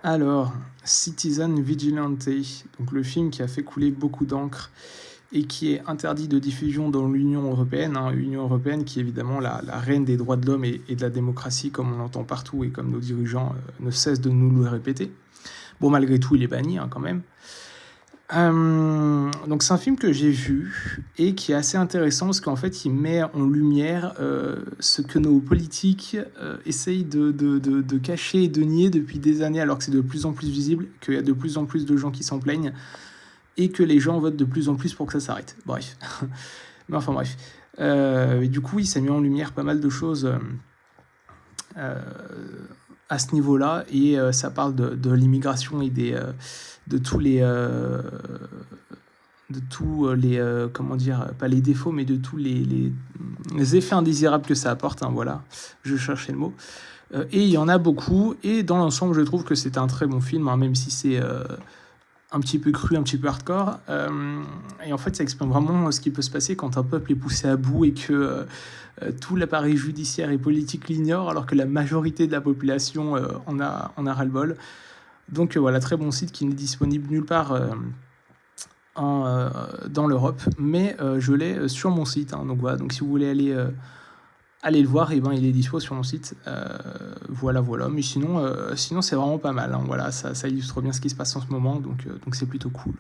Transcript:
Alors, Citizen Vigilante, donc le film qui a fait couler beaucoup d'encre et qui est interdit de diffusion dans l'Union européenne, hein, Union européenne qui est évidemment la reine des droits de l'homme et de la démocratie, comme on l'entend partout et comme nos dirigeants ne cessent de nous le répéter. Bon, malgré tout, il est banni quand même. Donc c'est un film que j'ai vu et qui est assez intéressant parce qu'en fait il met en lumière ce que nos politiques essayent de cacher et de nier depuis des années, alors que c'est de plus en plus visible, qu'il y a de plus en plus de gens qui s'en plaignent et que les gens votent de plus en plus pour que ça s'arrête. Bref. Mais enfin bref. Et du coup, oui, ça met en lumière pas mal de choses à ce niveau-là, et ça parle de l'immigration et de tous les comment dire, pas les défauts, mais de tous les effets indésirables que ça apporte, hein, voilà, je cherchais le mot. Et il y en a beaucoup, et dans l'ensemble, je trouve que c'est un très bon film, hein, même si c'est un petit peu cru, un petit peu hardcore. Et en fait, ça exprime vraiment ce qui peut se passer quand un peuple est poussé à bout et que tout l'appareil judiciaire et politique l'ignore, alors que la majorité de la population en a ras-le-bol. Donc voilà, très bon site qui n'est disponible nulle part dans l'Europe, mais je l'ai sur mon site. Hein, donc voilà, donc si vous voulez aller le voir, et ben il est dispo sur mon site. Voilà. Mais sinon c'est vraiment pas mal. Hein, voilà, ça illustre bien ce qui se passe en ce moment, donc c'est plutôt cool.